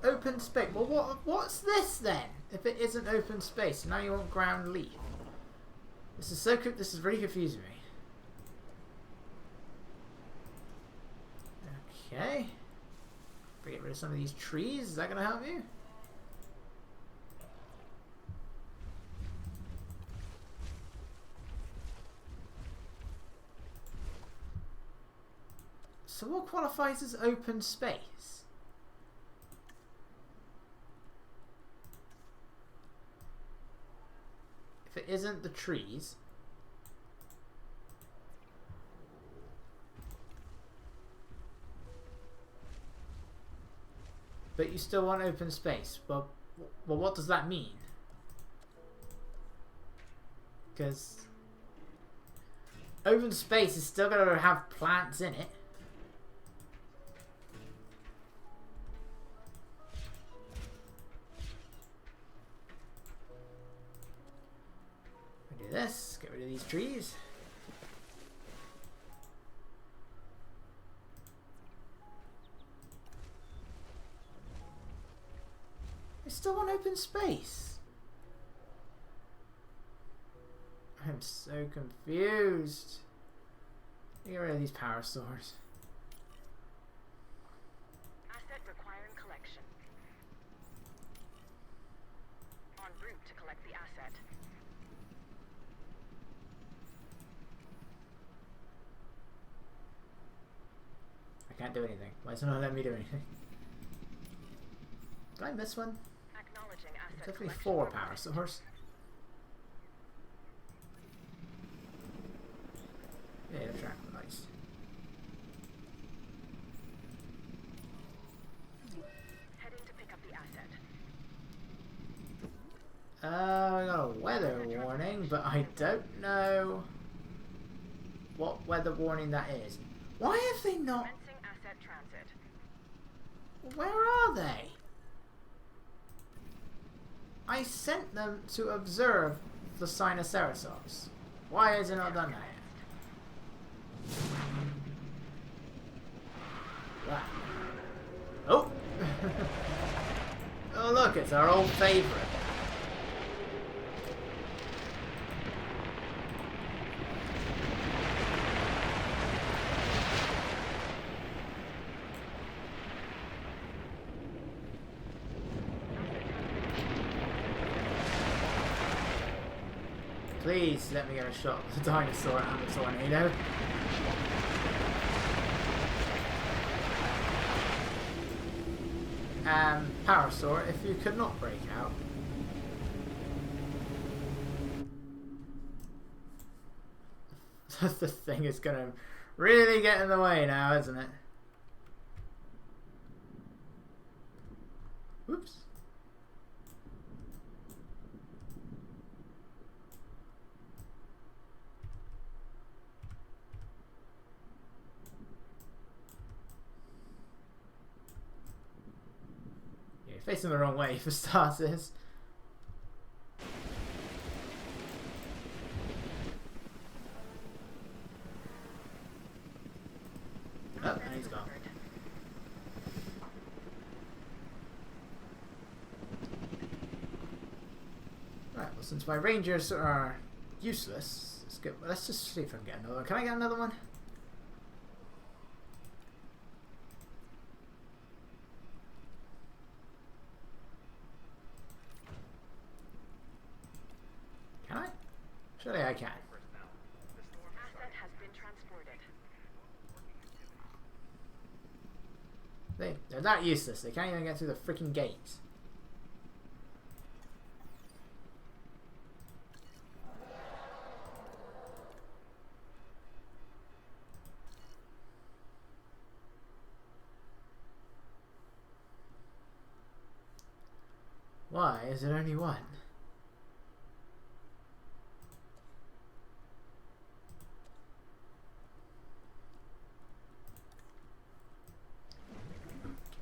Open space. Well, what's this then? If it isn't open space, now you want ground leaf. This is so. This is really confusing me. Okay. Get rid of some of these trees. Is that going to help you? So what qualifies as open space? If it isn't the trees. But you still want open space. Well, what does that mean? Because open space is still going to have plants in it. This, get rid of these trees. I still want open space. I'm so confused. Get rid of these parasaurs. Asset requiring collection. En route to collect the asset. I can't do anything. Why is it not letting me do anything? Did I miss one? Acknowledging asset Definitely collection 4 progress. parasaurs. Yeah, they're tracking nice. Heading to pick up the asset. I got a weather warning, but I don't know what weather warning that is. Why have they not? Commencing asset transit. Where are they? I sent them to observe the Sinoceratops. Why is it not done that yet? Wow. Oh! Oh look, it's our old favourite. Please let me get a shot of the dinosaur and the tornado. Parasaur, if you could not break out. This thing is gonna really get in the way now, isn't it? Whoops. Facing the wrong way for starters. Oh, and he's gone. Right, well, since my rangers are useless, let's just see if I can get another one. Can I get another one? Surely I can. Asset has been transported. They're that useless. They can't even get through the freaking gates. Why is it only one?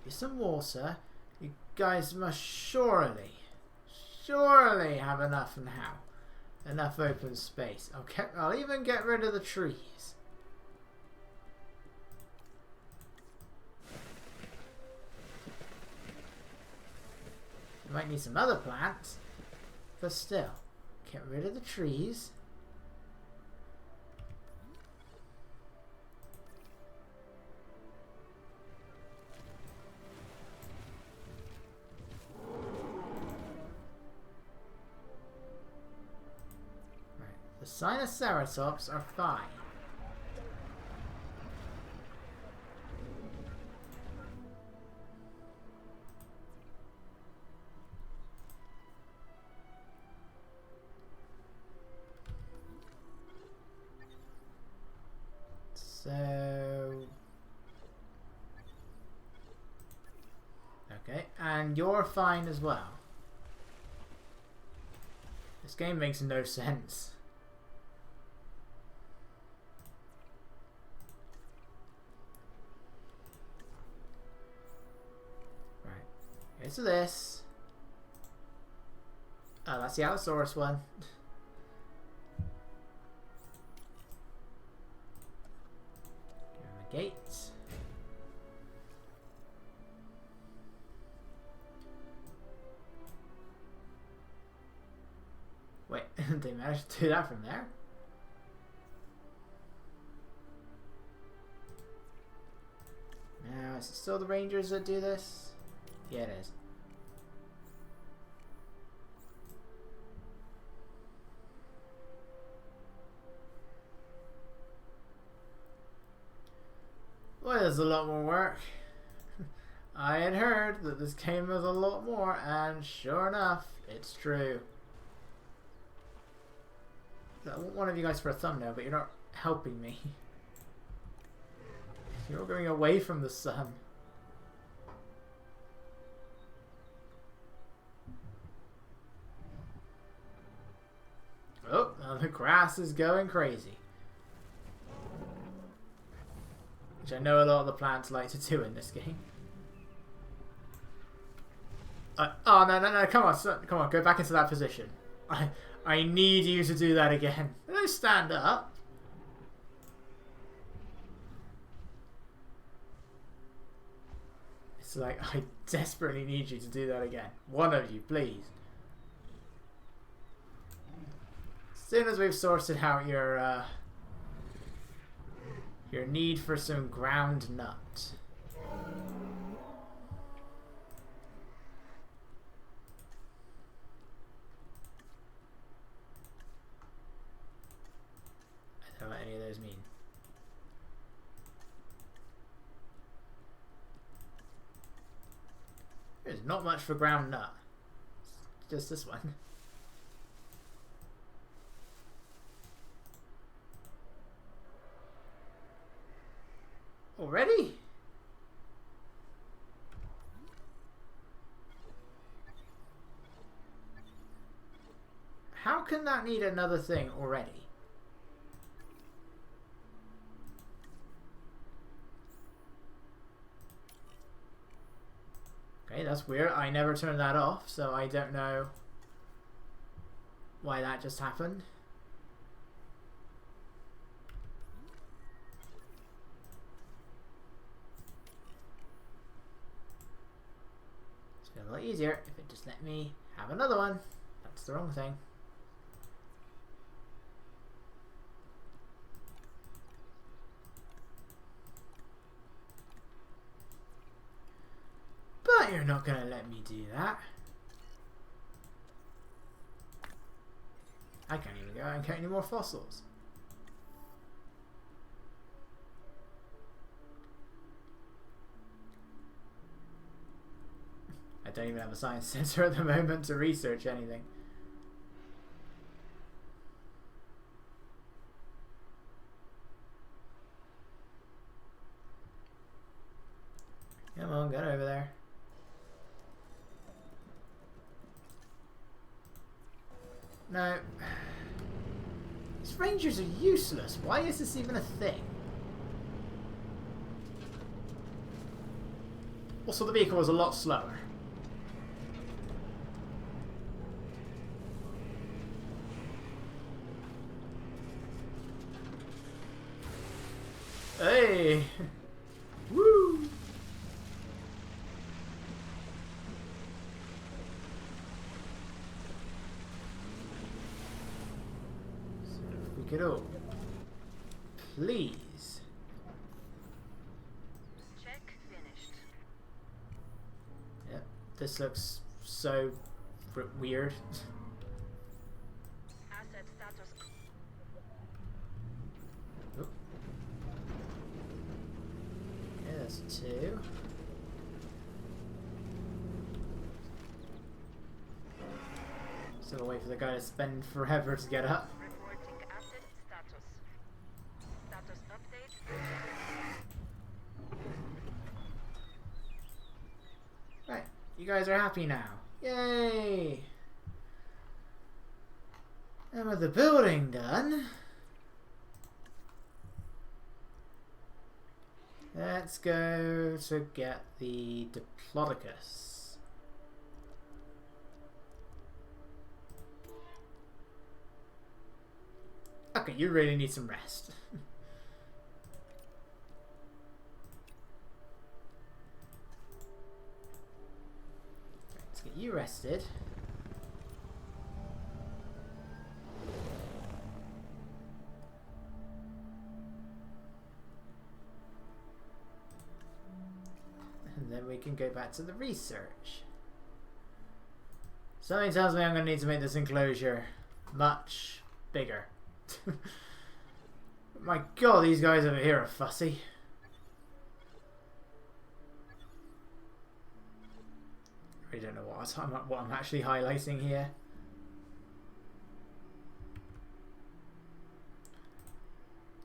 Some water. You guys must surely have enough now. Enough open space. Okay, I'll even get rid of the trees. You might need some other plants, but still, get rid of the trees. The Sinoceratops are fine. So... okay, and you're fine as well. This game makes no sense. To this. Oh, that's the Allosaurus one. Give him a gate. Wait, they managed to do that from there? Now, is it still the Rangers that do this? Yeah, it is. Well, there's a lot more work. I had heard that this game was a lot more, and sure enough, it's true. I want one of you guys for a thumbnail, but you're not helping me. You're going away from the sun. Oh, now the grass is going crazy. Which I know a lot of the plants like to do in this game. Oh, no, come on, son, come on, go back into that position. I need you to do that again. Don't stand up. It's like, I desperately need you to do that again. One of you, please. As soon as we've sorted out your need for some ground nut. I don't know what any of those mean. There's not much for ground nut. Just this one. Already? How can that need another thing already? Okay, that's weird. I never turned that off, so I don't know why that just happened. It's been a lot easier if it just let me have another one. That's the wrong thing. But you're not going to let me do that. I can't even go out and get any more fossils. I don't even have a science center at the moment to research anything. Come on, get over there. No. These rangers are useless. Why is this even a thing? Also, the vehicle was a lot slower. Hey! Woo! So if we could all, please. Check finished. Yep, this looks so weird. Asset status. Oop. Okay, that's 2. Still wait for the guy to spend forever to get up. Reporting asset status. Status update. Right, you guys are happy now. Yay! And with the building done, let's go to get the Diplodocus. Okay, you really need some rest. Let's get you rested. And then we can go back to the research. Something tells me I'm going to need to make this enclosure much bigger. My god, these guys over here are fussy. I really don't know what I'm actually highlighting here.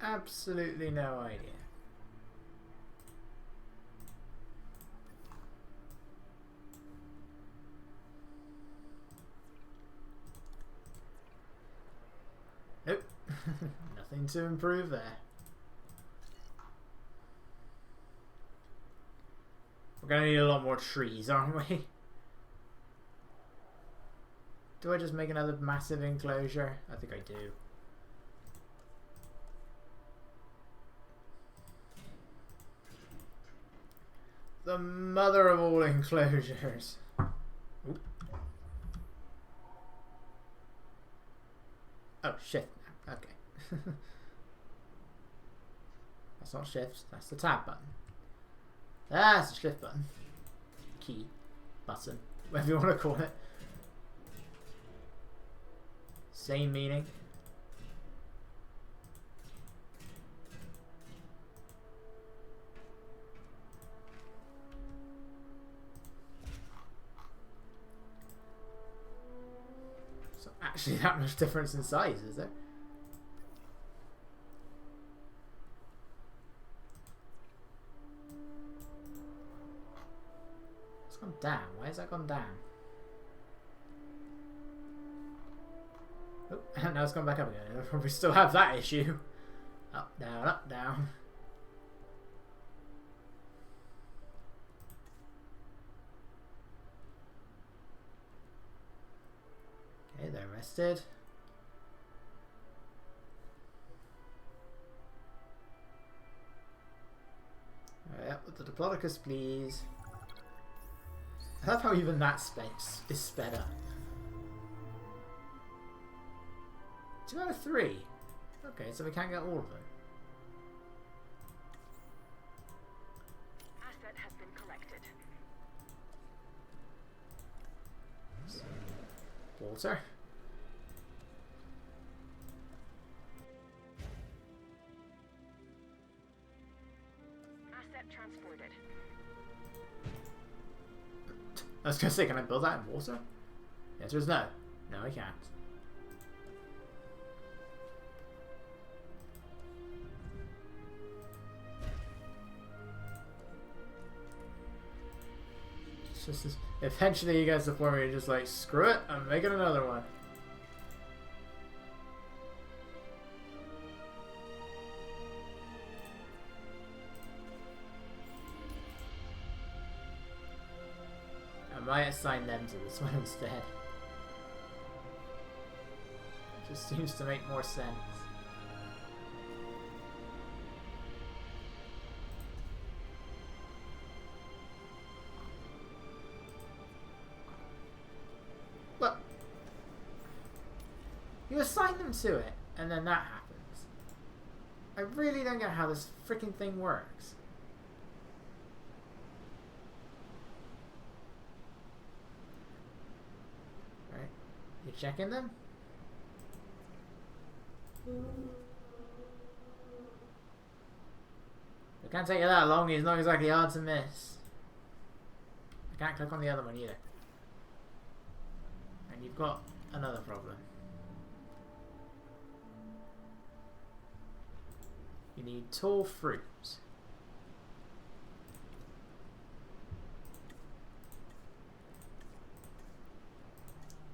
Absolutely no idea. Nope. Nothing to improve there. We're going to need a lot more trees, aren't we? Do I just make another massive enclosure? I think I do. The mother of all enclosures. Oop. Oh, shift. Okay. That's not shift, that's the tab button. That's the shift button. Key. Button. Whatever you want to call it. Same meaning. So actually that much difference in size, is there? It's gone down. Why has that gone down? Oh, now it's gone back up again. I'll probably still have that issue. Up, down, up, down. Okay, they're rested. Alright, up with the Diplodocus, please. I love how even that space is sped up. 2 out of 3. Okay, so we can't get all of them. Asset has been collected. Walter. Asset transported. I was gonna say, can I build that in water? The answer is no. No, I can't. It's just this, eventually you guys to the point where you're just like, screw it, I'm making another one. I might assign them to this one instead. It just seems to make more sense. Look. You assign them to it, and then that happens. I really don't get how this freaking thing works. Right? You checking them? It can't take you that long, it's not exactly hard to miss. I can't click on the other one either. And you've got another problem. You need tall fruits.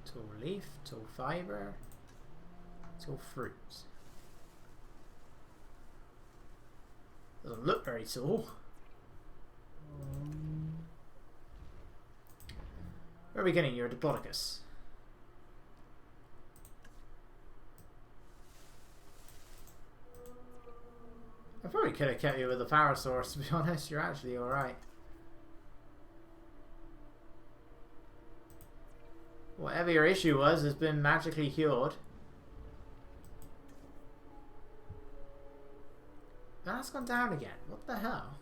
Tall leaf, tall fiber, tall fruits. Doesn't look very tall. Where are we getting? You're a Diplodocus. I probably could have kept you with the power source, to be honest. You're actually alright. Whatever your issue was has been magically cured. That's gone down again. What the hell?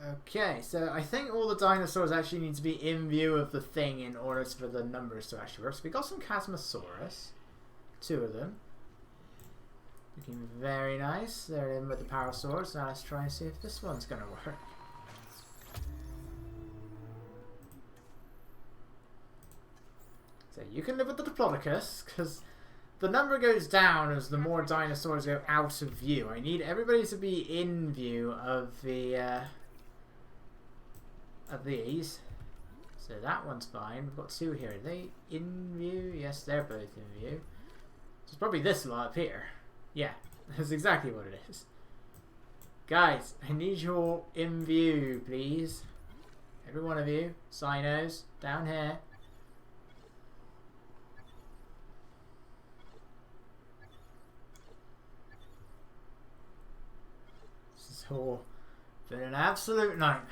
Okay, so I think all the dinosaurs actually need to be in view of the thing in order for the numbers to actually work. So we got some Chasmosaurus. 2 of them. Looking very nice. They're in with the power source. Now let's try and see if this one's going to work. So you can live with the Diplodocus, because the number goes down as the more dinosaurs go out of view. I need everybody to be in view of the of these. So that one's fine. We've got 2 here. Are they in view? Yes, they're both in view. So it's probably this lot up here. Yeah, that's exactly what it is. Guys, I need you all in view, please. Every one of you. Sinos, down here. all been an absolute nightmare.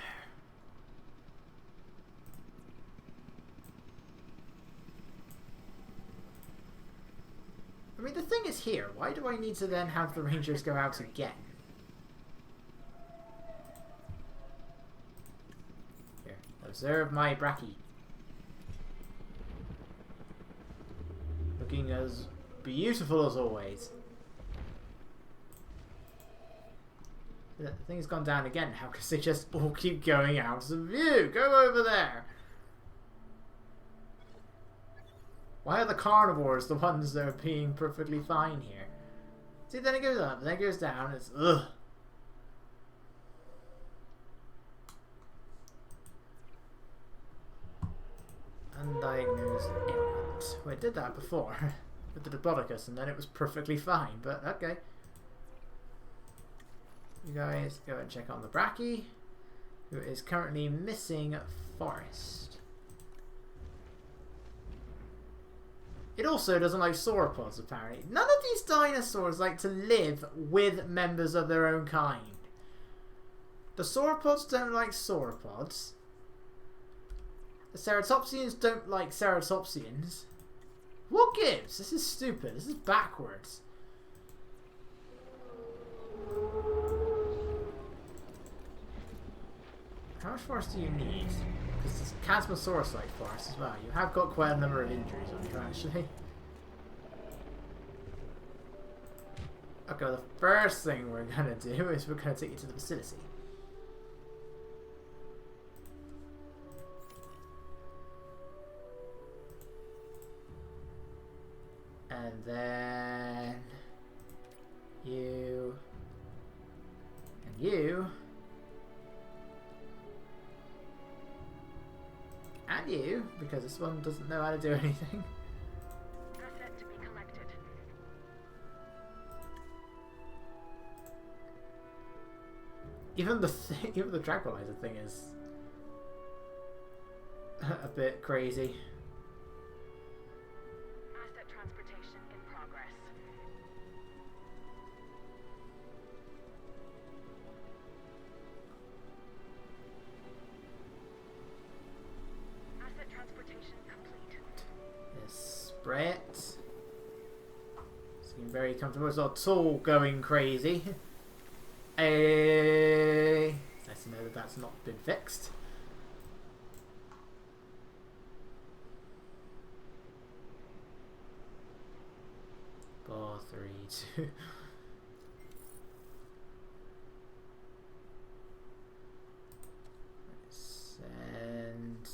I mean, the thing is here, why do I need to then have the Rangers go out again? Here, observe my Bracky. Looking as beautiful as always. The thing's gone down again now because they just all keep going out of view. Go over there. Why are the carnivores the ones that are being perfectly fine here? See, then it goes up, then it goes down. It's ugh. Undiagnosed ailment. We did that before with the Diplodocus, and then it was perfectly fine. But okay. You guys go and check on the Bracky, who is currently missing Forest. It also doesn't like sauropods, apparently. None of these dinosaurs like to live with members of their own kind. The sauropods don't like sauropods. The ceratopsians don't like ceratopsians. What gives? This is stupid. This is backwards. How much forest do you need? Because it's Chasmosaurus-like forest as well. You have got quite a number of injuries on you, actually. Okay, well, the first thing we're going to do is we're going to take you to the facility. And then you and you and you, because this one doesn't know how to do anything. Asset to be collected. Even the tranquilizer thing is a bit crazy. Asset transportation in progress. Asset transportation complete. Yes, spray it. Seem very comfortable. It's not at all going crazy. It's nice to know that that's not been fixed. Four, 3, 2. Send.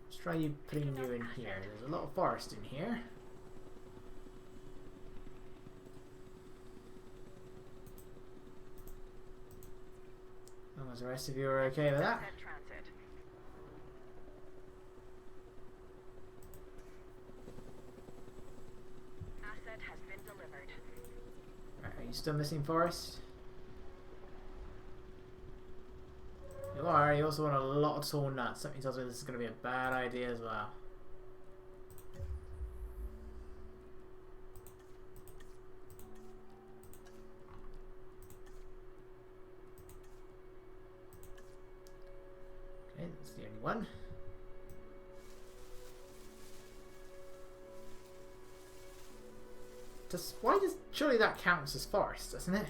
Let's try you putting you in here. There's a lot of forest in here. As long as the rest of you are okay with that. Asset transit. Asset has been delivered. Right, are you still missing forest? You are. You also want a lot of tall nuts. Something tells me this is going to be a bad idea as well. Okay, that's the only one. Surely that counts as forest, doesn't it?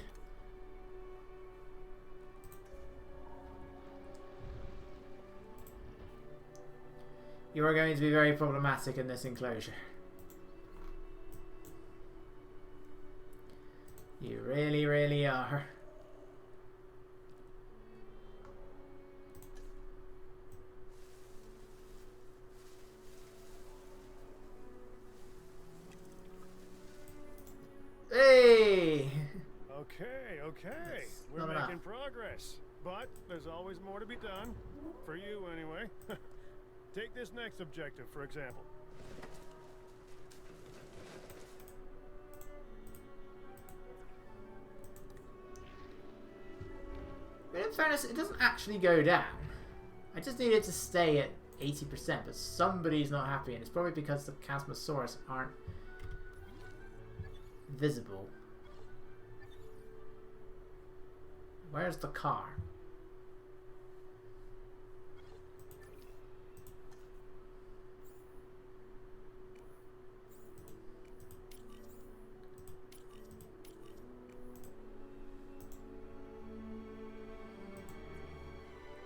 You are going to be very problematic in this enclosure. You really, really are. Hey! Okay. That's We're not making enough. progress. But there's always more to be done. For you, anyway. Take this next objective, for example. But in fairness, it doesn't actually go down. I just need it to stay at 80%, but somebody's not happy, and it's probably because the Chasmosaurus aren't visible. Where's the car?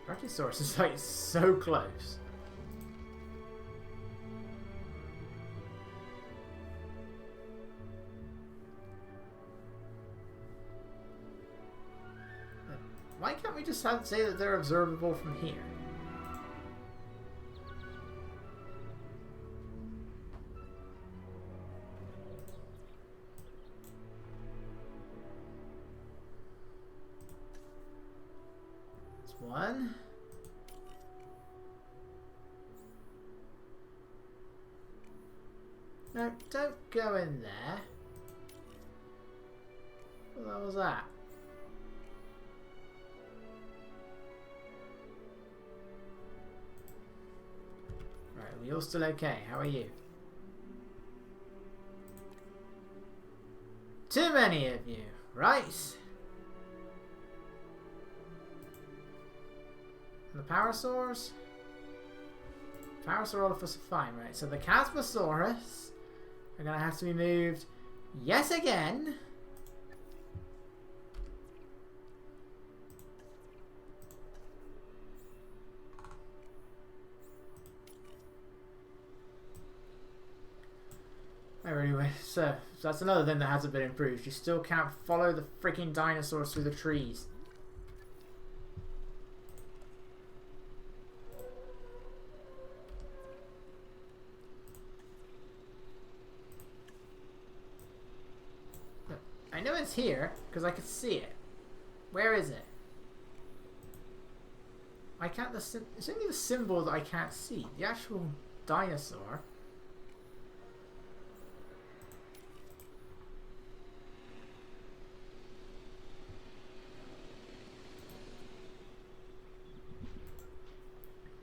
Brachiosaurus is like so close. Why can't we just say that they're observable from here? That's one. No, don't go in there. What the hell was that? Right, are we all still okay? How are you? Too many of you, right? And the Parasaurs? Parasaurolophus are fine, right? So the Casmosaurus are going to have to be moved yet again. Anyway, so that's another thing that hasn't been improved. You still can't follow the freaking dinosaurs through the trees. I know it's here because I could see it. Where is it? I can't. It's only the symbol that I can't see. The actual dinosaur.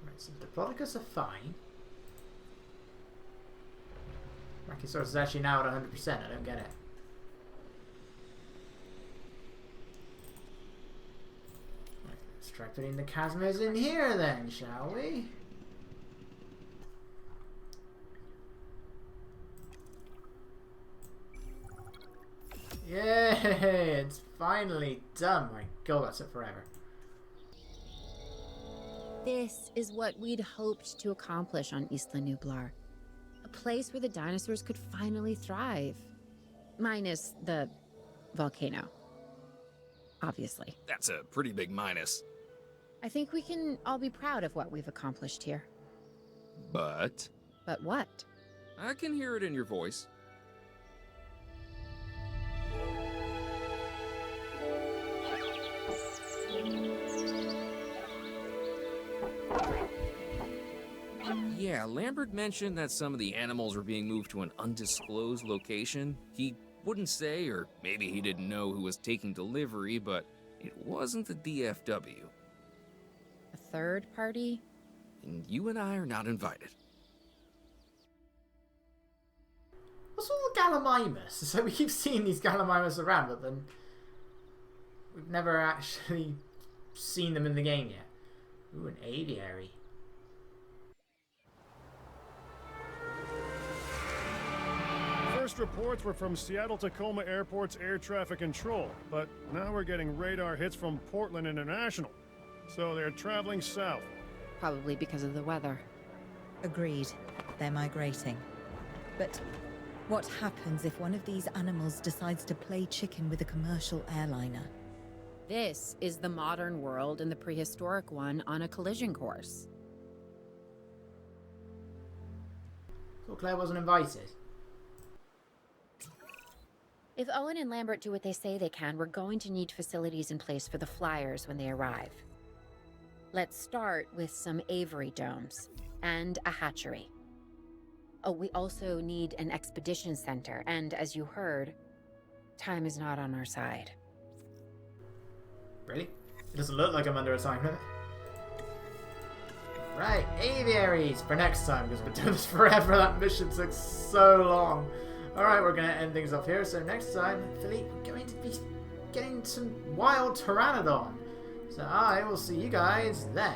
Right, so Diplodocus are fine. Brachiosaurus is actually now at 100%. I don't get it. Try putting the Casmos in here then, shall we? Yay! It's finally done. My god, that took forever. This is what we'd hoped to accomplish on Isla Nublar. A place where the dinosaurs could finally thrive. Minus the volcano. Obviously. That's a pretty big minus. I think we can all be proud of what we've accomplished here. But But what? I can hear it in your voice. Yeah, Lambert mentioned that some of the animals were being moved to an undisclosed location. He wouldn't say, or maybe he didn't know who was taking delivery, but it wasn't the DFW. A third party? And you and I are not invited. What's all the Gallimimus? So we keep seeing these Gallimimus around, but then we've never actually seen them in the game yet. Ooh, an aviary. First reports were from Seattle-Tacoma Airport's air traffic control, but now we're getting radar hits from Portland International. So they're traveling south. Probably because of the weather. Agreed. They're migrating. But what happens if one of these animals decides to play chicken with a commercial airliner? This is the modern world and the prehistoric one on a collision course. So Claire wasn't invited. If Owen and Lambert do what they say they can, we're going to need facilities in place for the flyers when they arrive. Let's start with some aviary domes and a hatchery. Oh, we also need an expedition center, and as you heard, time is not on our side. Really? It doesn't look like I'm under assignment. Right, aviaries for next time, because we're doing this forever. That mission took so long. Alright, we're going to end things off here. So next time, Philippe, we're going to be getting some wild pteranodon. So I will see you guys then.